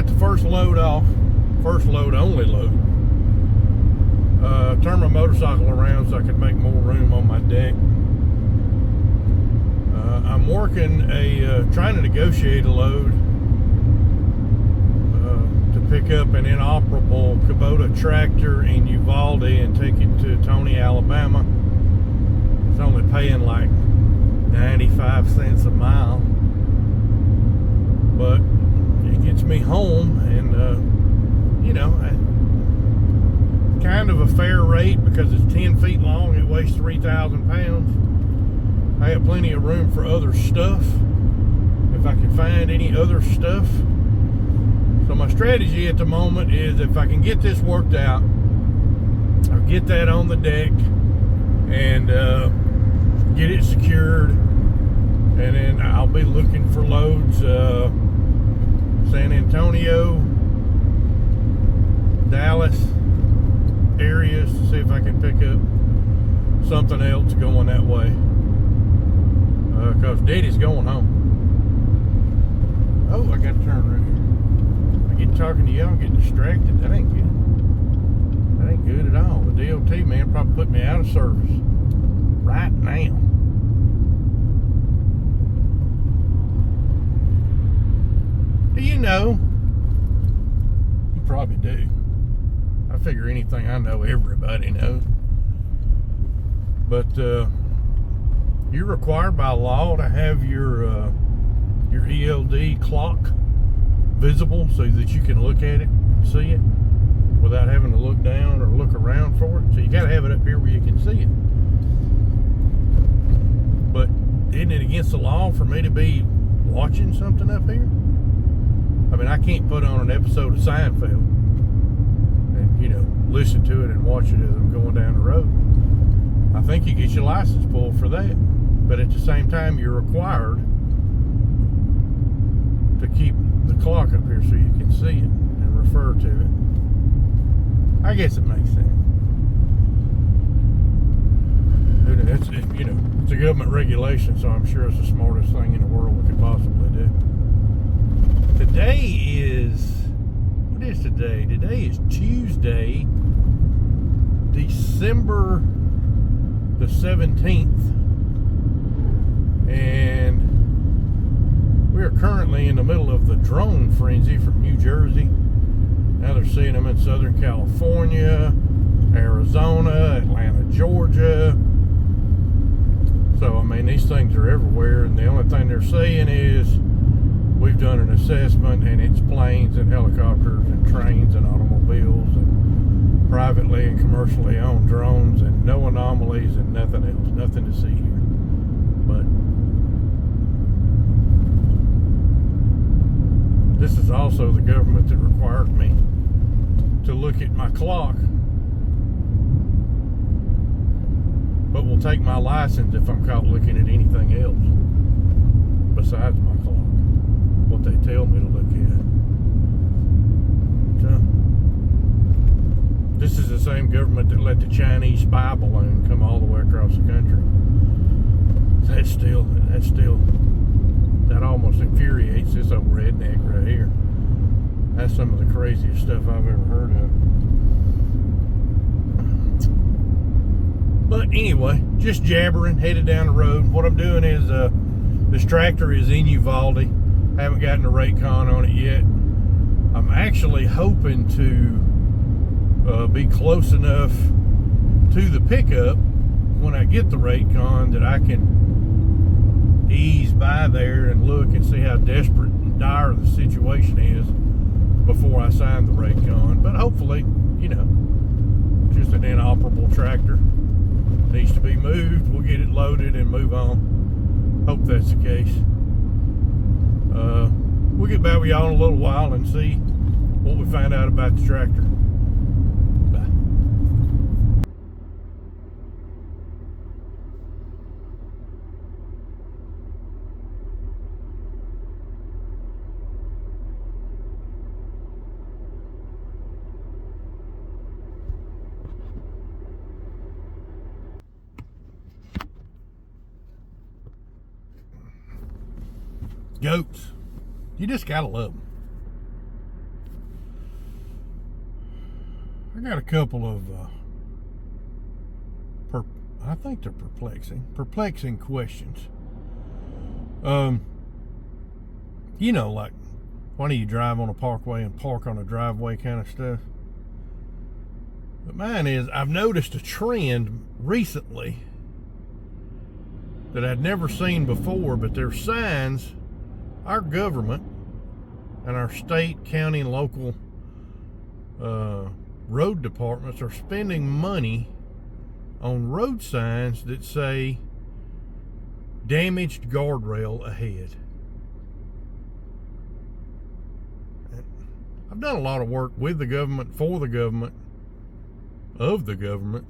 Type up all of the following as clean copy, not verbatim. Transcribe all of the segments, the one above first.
got the first load off, first load, only load. Turned my motorcycle around so I could make more room on my deck. I'm working trying to negotiate a load to pick up an inoperable Kubota tractor in Uvalde and take it to Tony, Alabama. It's only paying like 95 cents a mile, but it gets me home, and kind of a fair rate because it's 10 feet long. It weighs 3,000 pounds. I have plenty of room for other stuff if I can find any other stuff. So my strategy at the moment is, if I can get this worked out, I'll get that on the deck and get it secured, and then I'll be looking for loads San Antonio, Dallas areas to see if I can pick up something else going that way, because Daddy's going home. Oh, I got to turn right here. I get talking to y'all, get distracted. That ain't good. That ain't good at all. The DOT man probably put me out of service right now. Do you know? You probably do. I figure anything I know, everybody knows. But you're required by law to have your ELD clock visible so that you can look at it and see it without having to look down or look around for it. So you got to have it up here where you can see it. But isn't it against the law for me to be watching something up here? I mean, I can't put on an episode of Seinfeld and, listen to it and watch it as I'm going down the road. I think you get your license pulled for that. But at the same time, you're required to keep the clock up here so you can see it and refer to it. I guess it makes sense. It's a government regulation, so I'm sure it's the smartest thing in the world we could possibly do. Today is, what is today? Today is Tuesday, December the 17th. And we are currently in the middle of the drone frenzy from New Jersey. Now they're seeing them in Southern California, Arizona, Atlanta, Georgia. So, I mean, these things are everywhere, and the only thing they're saying is we've done an assessment, and it's planes and helicopters and trains and automobiles and privately and commercially owned drones, and no anomalies and nothing else, nothing to see here. But this is also the government that required me to look at my clock, but will take my license if I'm caught looking at anything else besides my clock, what they tell me to look at. So, this is the same government that let the Chinese spy balloon come all the way across the country. That almost infuriates this old redneck right here. That's some of the craziest stuff I've ever heard of. But anyway, just jabbering, headed down the road. What I'm doing is, this tractor is in Uvalde. I haven't gotten a rate con on it yet. I'm actually hoping to be close enough to the pickup when I get the rate con that I can ease by there and look and see how desperate and dire the situation is before I sign the rate con. But hopefully, just an inoperable tractor. Needs to be moved. We'll get it loaded and move on. Hope that's the case. We'll get back with y'all in a little while and see what we find out about the tractor. Bye. Goats. You just gotta love them. I got a couple of, I think they're perplexing questions. You know, like, why do you drive on a parkway and park on a driveway kind of stuff? But mine is, I've noticed a trend recently that I'd never seen before, but there's signs. Our government and our state, county, and local road departments are spending money on road signs that say damaged guardrail ahead. I've done a lot of work with the government, for the government, of the government,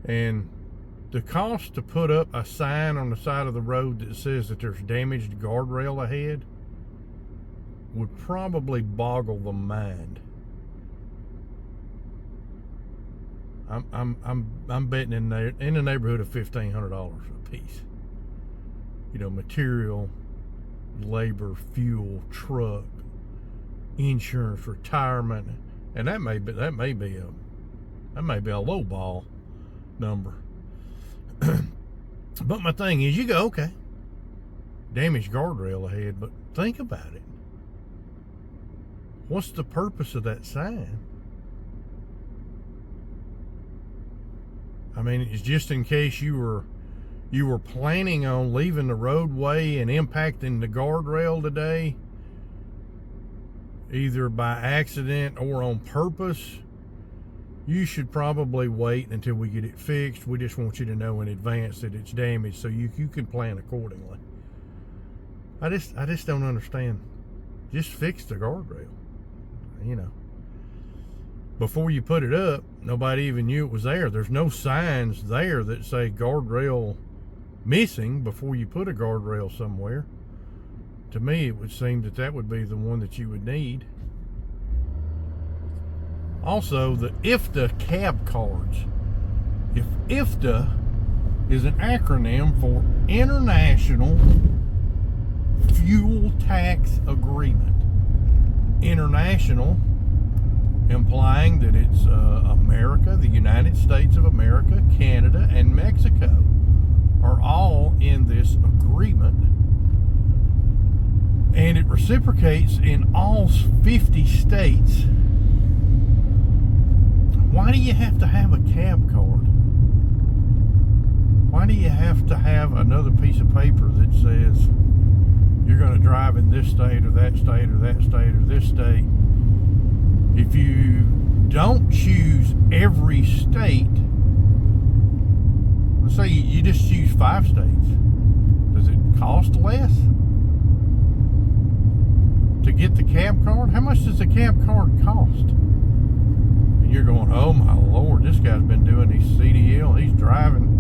and the cost to put up a sign on the side of the road that says that there's damaged guardrail ahead would probably boggle the mind. I'm betting in the neighborhood of $1,500 a piece. You know, material, labor, fuel, truck, insurance, retirement, and that may be a low ball number. But my thing is, you go, okay, damaged guardrail ahead, but think about it. What's the purpose of that sign? I mean, it's just in case you were planning on leaving the roadway and impacting the guardrail today, either by accident or on purpose. You should probably wait until we get it fixed. We just want you to know in advance that it's damaged so you can plan accordingly. I just don't understand. Just fix the guardrail. You know, before you put it up, nobody even knew it was there. There's no signs there that say guardrail missing before you put a guardrail somewhere. To me, it would seem that would be the one that you would need. Also, the IFTA cab cards. If IFTA is an acronym for International Fuel Tax Agreement. International, implying that it's America, the United States of America, Canada, and Mexico are all in this agreement. And it reciprocates in all 50 states. Why do you have to have a cab card? Why do you have to have another piece of paper that says you're going to drive in this state or that state or that state or this state? If you don't choose every state, let's say you just choose 5 states, does it cost less to get the cab card? How much does the cab card cost? And you're going, oh my Lord, this guy's been doing these CDL, he's driving.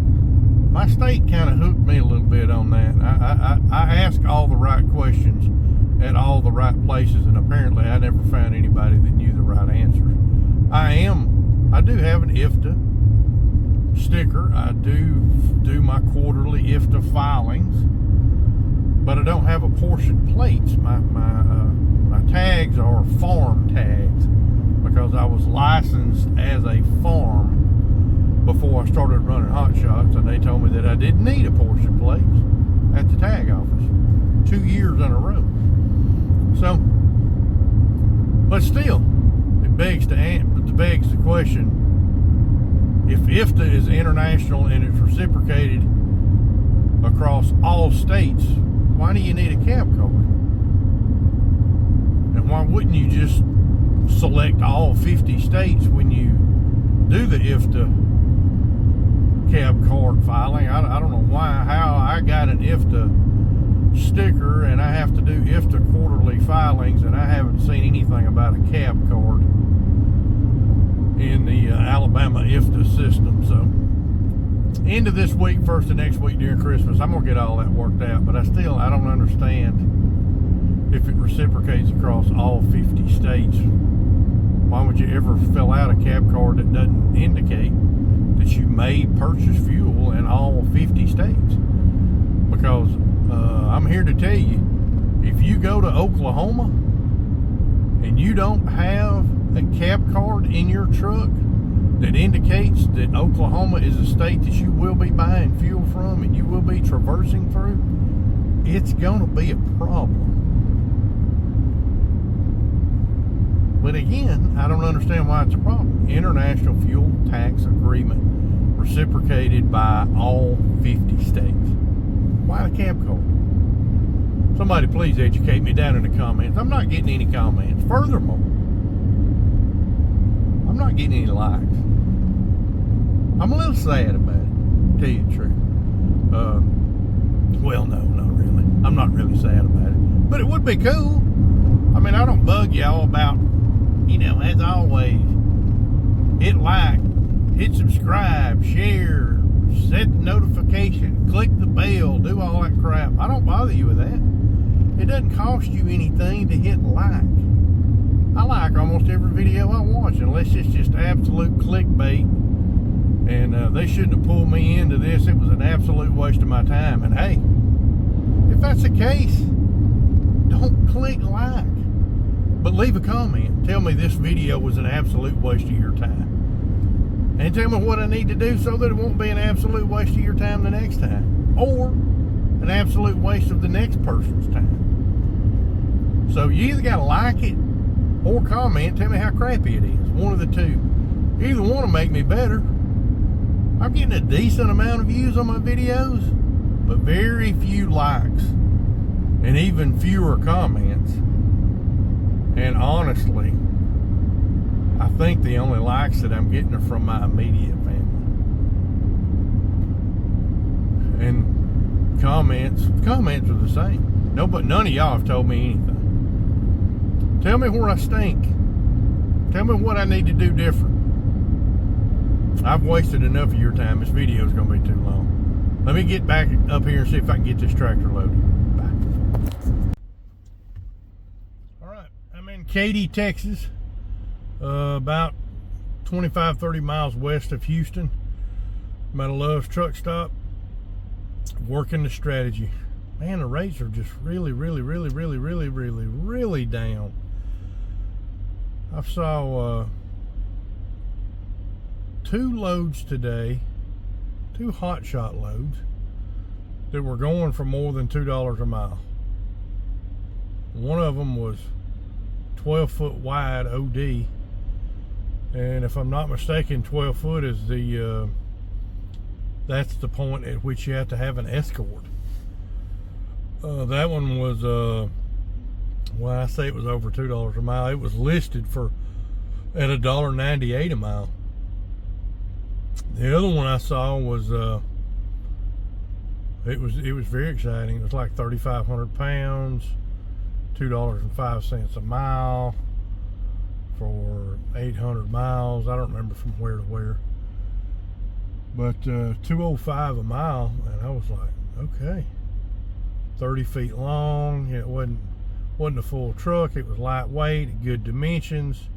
My state kind of hooked me a little bit on that. I asked all the right questions at all the right places, and apparently I never found anybody that knew the right answers. I do have an IFTA sticker. I do my quarterly IFTA filings, but I don't have apportioned plates. My tags are farm tags because I was licensed as a farm before I started running Hotshots, and they told me that I didn't need apportioned plates at the tag office 2 years in a row. So, but still, it begs the question, if IFTA is international and it's reciprocated across all states, why do you need a cab card? And why wouldn't you just select all 50 states when you do the IFTA cab card filing? I don't know how I got an IFTA sticker and I have to do IFTA quarterly filings, and I haven't seen anything about a cab card in the Alabama IFTA system. So end of this week, first of next week during Christmas, I'm gonna get all that worked out. But I don't understand if it reciprocates across all 50 states. Why would you ever fill out a cab card that doesn't indicate that you may purchase fuel in all 50 states? Because I'm here to tell you, if you go to Oklahoma and you don't have a cap card in your truck that indicates that Oklahoma is a state that you will be buying fuel from and you will be traversing through, it's going to be a problem. But again, I don't understand why it's a problem. International Fuel Tax Agreement, reciprocated by all 50 states. Why the cap card? Somebody please educate me down in the comments. I'm not getting any comments. Furthermore, I'm not getting any likes. I'm a little sad about it, to tell you the truth. Well, no, not really. I'm not really sad about it. But it would be cool. I mean, I don't bug y'all about, as always, hit like, hit subscribe, share, set the notification, click the bell, do all that crap. I don't bother you with that. It doesn't cost you anything to hit like. I like almost every video I watch, unless it's just absolute clickbait. And they shouldn't have pulled me into this. It was an absolute waste of my time. And hey, if that's the case, don't click like. But leave a comment. Tell me this video was an absolute waste of your time. And tell me what I need to do so that it won't be an absolute waste of your time the next time. Or an absolute waste of the next person's time. So you either got to like it or comment. Tell me how crappy it is. One of the two. Either one will make me better. I'm getting a decent amount of views on my videos, but very few likes and even fewer comments. And honestly, I think the only likes that I'm getting are from my immediate family. And comments are the same. None of y'all have told me anything. Tell me where I stink. Tell me what I need to do different. I've wasted enough of your time. This video is going to be too long. Let me get back up here and see if I can get this tractor loaded. Bye. All right, I'm in Katy, Texas, about 25-30 miles west of Houston. I'm at a Love's truck stop, working the strategy. Man, the rates are just really down. I saw 2 loads today, 2 hot shot loads that were going for more than $2 a mile. One of them was 12-foot wide OD, and if I'm not mistaken, 12 foot is that's the point at which you have to have an escort. That one was I say it was over $2 a mile. It was listed for at $1.98 a mile. The other one I saw was it was very exciting. It was like 3,500 pounds, $2.05 a mile for 800 miles. I don't remember from where to where, but $2.05 a mile, and I was like, okay. 30 feet long. It wasn't a full truck. It was lightweight, good dimensions,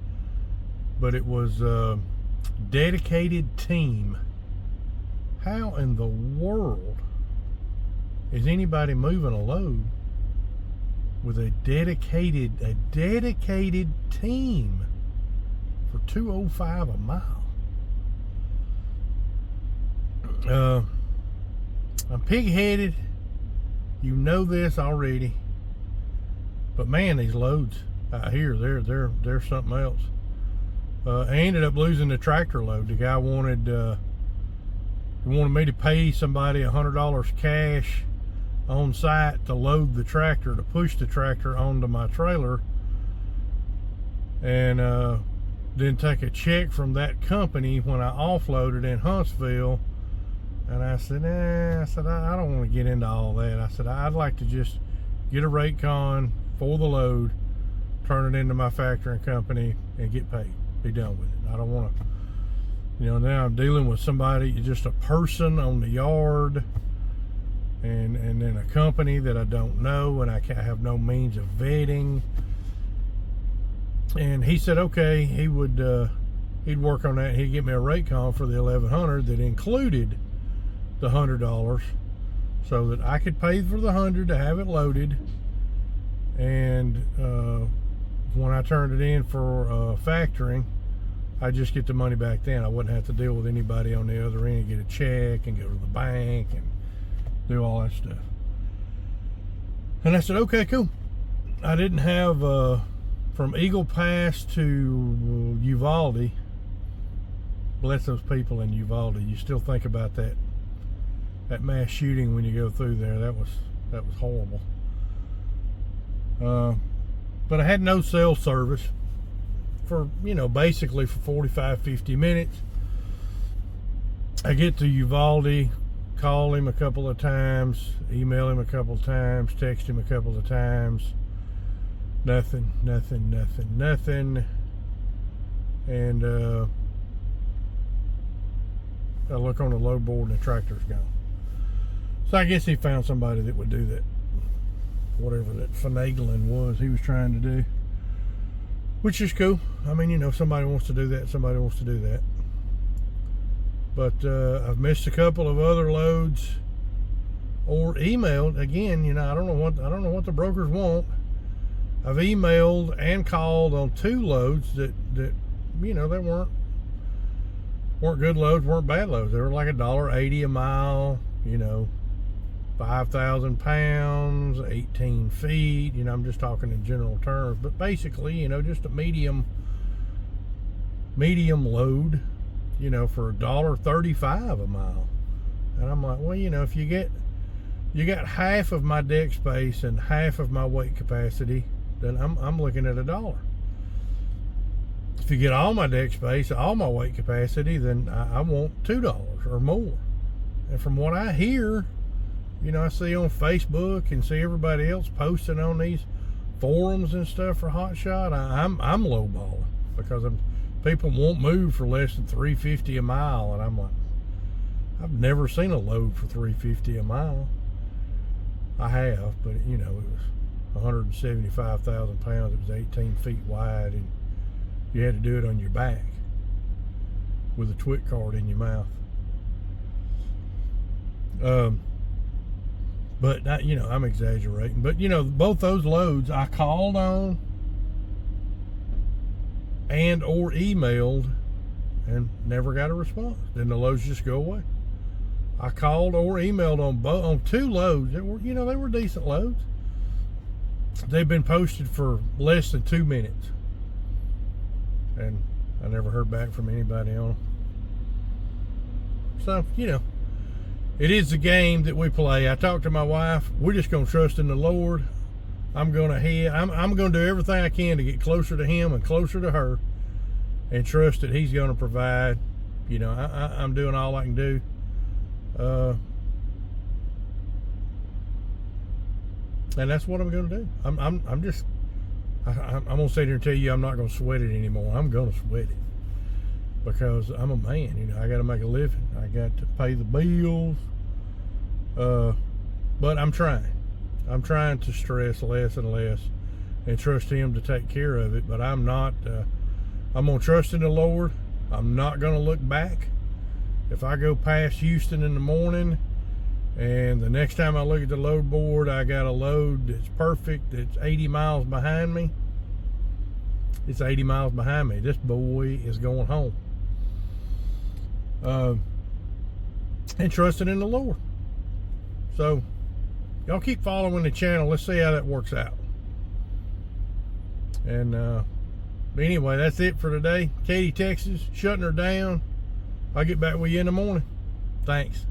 but it was dedicated team. How in the world is anybody moving a load with a dedicated team for $2.05 a mile? I'm pig-headed. You know this already, but man, these loads out here, they're something else. I ended up losing the tractor load. The guy wanted me to pay somebody $100 cash on site to load the tractor, to push the tractor onto my trailer, and then take a check from that company when I offloaded in Huntsville. And I said, I don't want to get into all that. I said, I'd like to just get a rate con for the load, turn it into my factoring company, and get paid. Be done with it. I don't want to, now I'm dealing with somebody, just a person on the yard, and then a company that I don't know, and I have no means of vetting. And he said, okay, he would, he'd work on that. He'd get me a rate con for the 1,100 that included the $100, so that I could pay for the $100 to have it loaded, and when I turned it in for factoring, I just get the money back then. I wouldn't have to deal with anybody on the other end, get a check and go to the bank and do all that stuff. And I said, okay, cool. I didn't have, from Eagle Pass to Uvalde, bless those people in Uvalde. You still think about that mass shooting when you go through there. That was horrible. But I had no cell service for, basically for 45, 50 minutes. I get to Uvalde, call him a couple of times, email him a couple of times, text him a couple of times. Nothing. And I look on the load board and the tractor's gone. So I guess he found somebody that would do that, whatever that finagling was he was trying to do, which is cool. I mean, if somebody wants to do that, somebody wants to do that. But I've missed a couple of other loads or emailed again. I don't know what the brokers want. I've emailed and called on 2 loads that they weren't good loads, weren't bad loads. They were like $1.80 a mile, 5,000 pounds, 18 feet. I'm just talking in general terms, but basically, just a medium load, for $1.35 a mile. And I'm like, well, if you got half of my deck space and half of my weight capacity, then I'm looking at $1. If you get all my deck space, all my weight capacity, then I want $2 or more. And from what I hear, I see on Facebook and see everybody else posting on these forums and stuff for Hotshot, I'm lowballing because people won't move for less than $3.50 a mile, and I'm like, I've never seen a load for $3.50 a mile. I have, but it was 175,000 pounds. It was 18 feet wide, and you had to do it on your back with a twit card in your mouth. But I'm exaggerating. But both those loads I called on and or emailed and never got a response. Then the loads just go away. I called or emailed on 2 loads that were, they were decent loads. They've been posted for less than 2 minutes, and I never heard back from anybody on them. So it is the game that we play. I talked to my wife. We're just gonna trust in the Lord. I'm gonna do everything I can to get closer to Him and closer to her, and trust that He's gonna provide. I'm doing all I can do. And that's what I'm going to do. I'm gonna sit here and tell you I'm not going to sweat it anymore. I'm going to sweat it because I'm a man. I got to make a living. I got to pay the bills. But I'm trying to stress less and less and trust Him to take care of it. But I'm not. I'm going to trust in the Lord. I'm not going to look back. If I go past Houston in the morning, and the next time I look at the load board, I got a load that's perfect, that's 80 miles behind me. It's 80 miles behind me. This boy is going home. And trusting in the Lord. So, y'all keep following the channel. Let's see how that works out. And, but anyway, that's it for today. Katy, Texas, shutting her down. I'll get back with you in the morning. Thanks.